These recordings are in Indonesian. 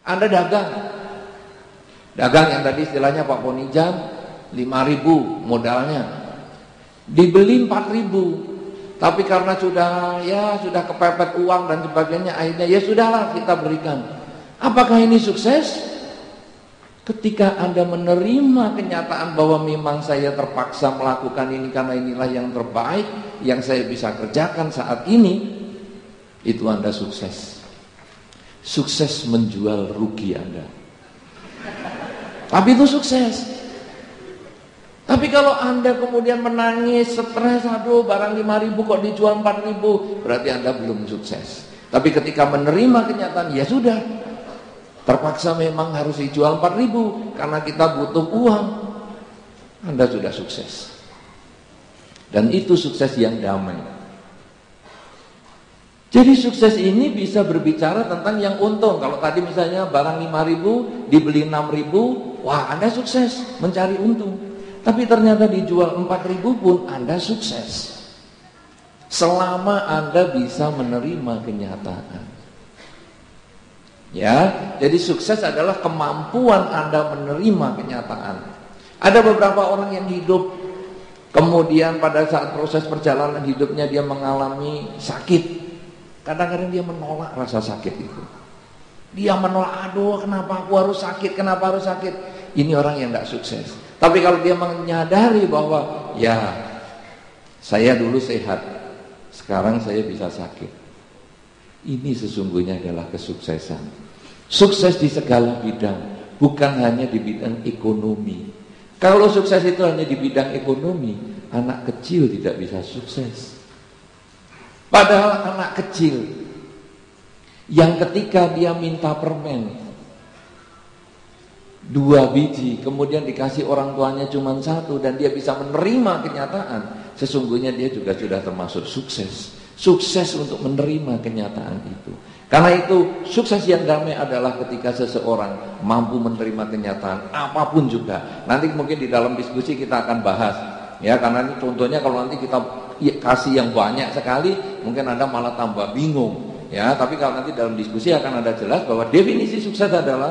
Anda dagang. Dagang yang tadi istilahnya Pak Ponijan 5.000 modalnya. Dibeli 4.000. Tapi karena sudah kepepet uang dan sebagainya, akhirnya ya sudahlah kita berikan. Apakah ini sukses? Ketika Anda menerima kenyataan bahwa memang saya terpaksa melakukan ini karena inilah yang terbaik yang saya bisa kerjakan saat ini, itu Anda sukses. Sukses menjual rugi Anda. Tapi itu sukses. Tapi kalau Anda kemudian menangis, stres, aduh barang 5.000 kok dijual 4.000, berarti Anda belum sukses. Tapi ketika menerima kenyataan, ya sudah, terpaksa memang harus dijual 4.000 karena kita butuh uang, Anda sudah sukses. Dan itu sukses yang damai. Jadi sukses ini bisa berbicara tentang yang untung. Kalau tadi misalnya barang 5.000 dibeli 6.000, wah Anda sukses mencari untung. Tapi ternyata dijual 4.000 pun Anda sukses. Selama Anda bisa menerima kenyataan. Ya, jadi sukses adalah kemampuan Anda menerima kenyataan. Ada beberapa orang yang hidup, kemudian pada saat proses perjalanan hidupnya dia mengalami sakit. Kadang-kadang dia menolak rasa sakit itu. Dia menolak, aduh kenapa aku harus sakit, kenapa harus sakit. Ini orang yang tidak sukses. Tapi kalau dia menyadari bahwa ya saya dulu sehat, sekarang saya bisa sakit, ini sesungguhnya adalah kesuksesan. Sukses di segala bidang, bukan hanya di bidang ekonomi. Kalau sukses itu hanya di bidang ekonomi, anak kecil tidak bisa sukses. Padahal anak kecil yang ketika dia minta permen 2 biji, kemudian dikasih orang tuanya cuma 1 dan dia bisa menerima kenyataan, sesungguhnya dia juga sudah termasuk sukses. Sukses untuk menerima kenyataan itu. Karena itu sukses yang damai adalah ketika seseorang mampu menerima kenyataan apapun juga. Nanti mungkin di dalam diskusi kita akan bahas, ya, karena ini contohnya kalau nanti kita kasih yang banyak sekali, mungkin Anda malah tambah bingung, ya. Tapi kalau nanti dalam diskusi akan ada jelas bahwa definisi sukses adalah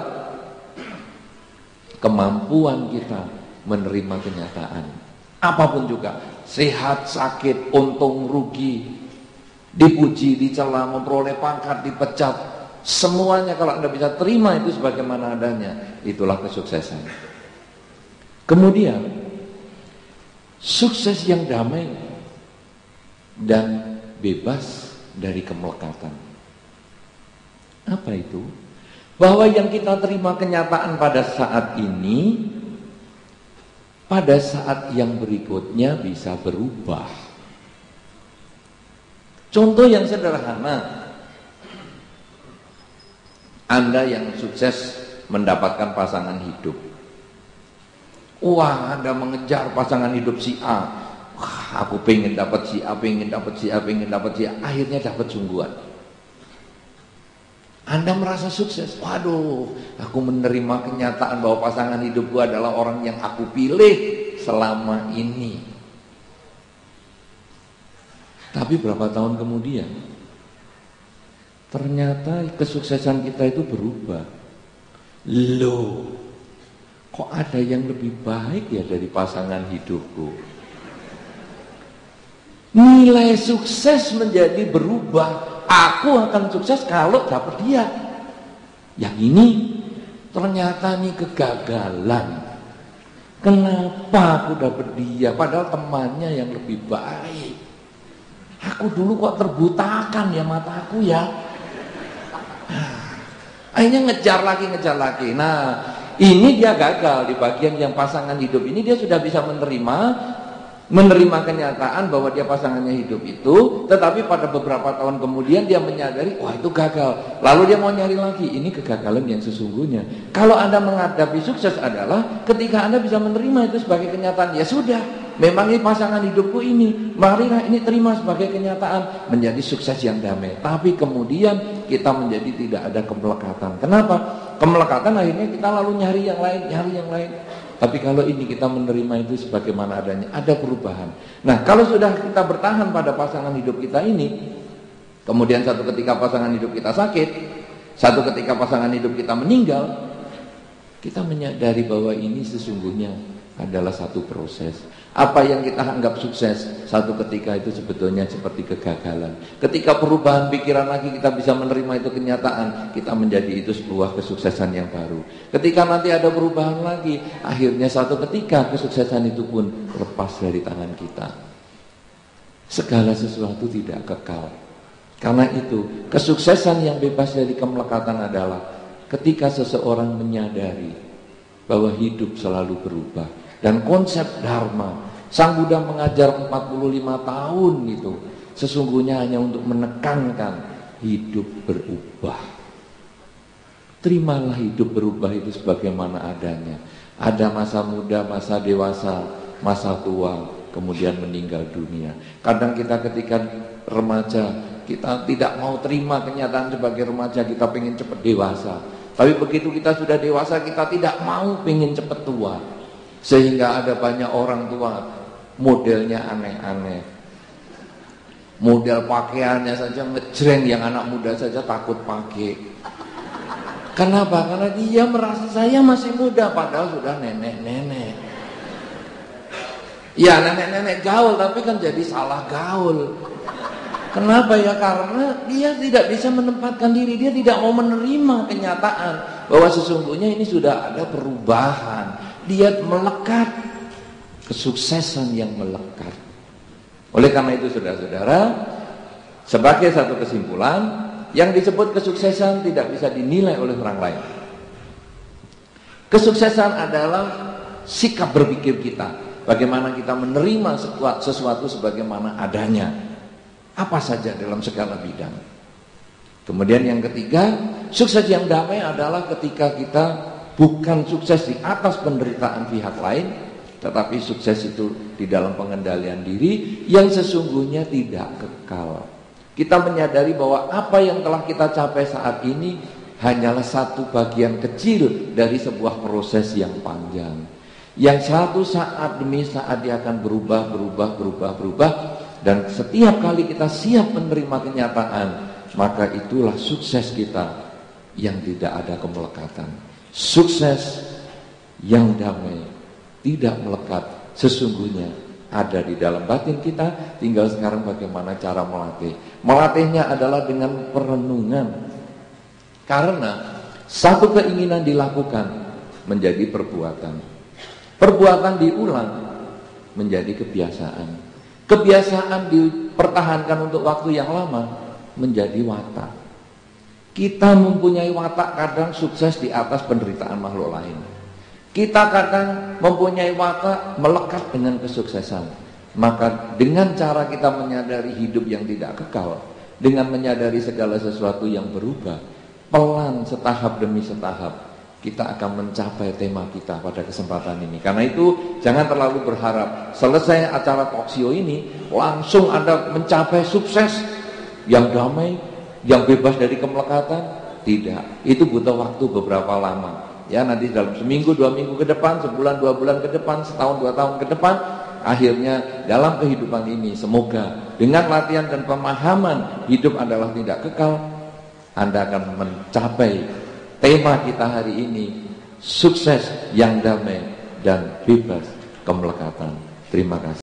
kemampuan kita menerima kenyataan apapun juga, sehat, sakit, untung, rugi, dipuji, dicela, memperoleh pangkat, dipecat, semuanya kalau Anda bisa terima itu sebagaimana adanya, itulah kesuksesan. Kemudian sukses yang damai dan bebas dari kemelekatan. Apa itu? Bahwa yang kita terima kenyataan pada saat ini, pada saat yang berikutnya bisa berubah. Contoh yang sederhana, Anda yang sukses mendapatkan pasangan hidup. Wah, Anda mengejar pasangan hidup si A. Wah, aku pengen dapat si A, pengen dapat si A, pengen dapat si A. Akhirnya dapat sungguhan. Anda merasa sukses. Waduh, aku menerima kenyataan bahwa pasangan hidupku adalah orang yang aku pilih selama ini. Tapi berapa tahun kemudian, ternyata kesuksesan kita itu berubah. Loh, kok ada yang lebih baik ya dari pasangan hidupku? Nilai sukses menjadi berubah. Aku akan sukses kalau dapat dia. Yang ini ternyata ini kegagalan. Kenapa aku dapat dia? Padahal temannya yang lebih baik. Aku dulu kok terbutakan ya mataku ya. Akhirnya ngejar lagi. Nah, ini dia gagal di bagian yang pasangan hidup ini. Dia sudah bisa menerima kenyataan bahwa dia pasangannya hidup itu, tetapi pada beberapa tahun kemudian dia menyadari, wah itu gagal. Lalu dia mau nyari lagi, ini kegagalan yang sesungguhnya. Kalau Anda menghadapi sukses adalah ketika Anda bisa menerima itu sebagai kenyataan, ya sudah, memang ini pasangan hidupku ini, marilah ini terima sebagai kenyataan, menjadi sukses yang damai. Tapi kemudian kita menjadi tidak ada kemelekatan. Kenapa? Kemelekatan akhirnya kita lalu nyari yang lain. Tapi kalau ini kita menerima itu sebagaimana adanya, ada perubahan. Nah, kalau sudah kita bertahan pada pasangan hidup kita ini, kemudian satu ketika pasangan hidup kita sakit, Satu ketika pasangan hidup kita meninggal, kita menyadari bahwa ini sesungguhnya adalah satu proses. Apa yang kita anggap sukses, satu ketika itu sebetulnya seperti kegagalan. Ketika perubahan pikiran lagi kita bisa menerima itu kenyataan, kita menjadi itu sebuah kesuksesan yang baru. Ketika nanti ada perubahan lagi, akhirnya satu ketika kesuksesan itu pun lepas dari tangan kita. Segala sesuatu tidak kekal. Karena itu, kesuksesan yang bebas dari kemelekatan adalah ketika seseorang menyadari bahwa hidup selalu berubah. Dan konsep Dharma, Sang Buddha mengajar 45 tahun itu, sesungguhnya hanya untuk menekankan hidup berubah. Terimalah hidup berubah itu sebagaimana adanya. Ada masa muda, masa dewasa, masa tua, kemudian meninggal dunia. Kadang kita ketika remaja, kita tidak mau terima kenyataan sebagai remaja, kita pengen cepat dewasa. Tapi begitu kita sudah dewasa, kita tidak mau pengen cepat tua. Sehingga ada banyak orang tua modelnya aneh-aneh. Model pakaiannya saja ngejreng, yang anak muda saja takut pakai. Kenapa? Karena dia merasa saya masih muda, padahal sudah nenek-nenek. Ya nenek-nenek gaul, tapi kan jadi salah gaul. Kenapa ya? Karena dia tidak bisa menempatkan diri, dia tidak mau menerima kenyataan bahwa sesungguhnya ini sudah ada perubahan. Dia melekat, kesuksesan yang melekat. Oleh karena itu saudara-saudara, sebagai satu kesimpulan, yang disebut kesuksesan tidak bisa dinilai oleh orang lain. Kesuksesan adalah sikap berpikir kita, bagaimana kita menerima sesuatu sebagaimana adanya, apa saja dalam segala bidang. Kemudian yang ketiga, sukses yang damai adalah ketika kita bukan sukses di atas penderitaan pihak lain, tetapi sukses itu di dalam pengendalian diri yang sesungguhnya tidak kekal. Kita menyadari bahwa apa yang telah kita capai saat ini hanyalah satu bagian kecil dari sebuah proses yang panjang, yang satu saat demi saat dia akan berubah, dan setiap kali kita siap menerima kenyataan, maka itulah sukses kita yang tidak ada kemelekatan. Sukses yang damai, tidak melekat, sesungguhnya ada di dalam batin kita. Tinggal sekarang bagaimana cara melatih. Melatihnya adalah dengan perenungan. Karena satu keinginan dilakukan menjadi perbuatan. Perbuatan diulang menjadi kebiasaan. Kebiasaan dipertahankan untuk waktu yang lama menjadi watak. Kita mempunyai watak kadang sukses di atas penderitaan makhluk lain. Kita kadang mempunyai watak melekat dengan kesuksesan. Maka dengan cara kita menyadari hidup yang tidak kekal, dengan menyadari segala sesuatu yang berubah, pelan setahap demi setahap, kita akan mencapai tema kita pada kesempatan ini. Karena itu jangan terlalu berharap selesai acara talkshow ini langsung Anda mencapai sukses yang damai, yang bebas dari kemelekatan. Tidak, itu butuh waktu beberapa lama. Ya, nanti dalam seminggu, 2 minggu ke depan, sebulan, 2 bulan ke depan, setahun, 2 tahun ke depan, akhirnya dalam kehidupan ini semoga dengan latihan dan pemahaman hidup adalah tidak kekal, Anda akan mencapai tema kita hari ini, sukses yang damai dan bebas kemelekatan. Terima kasih.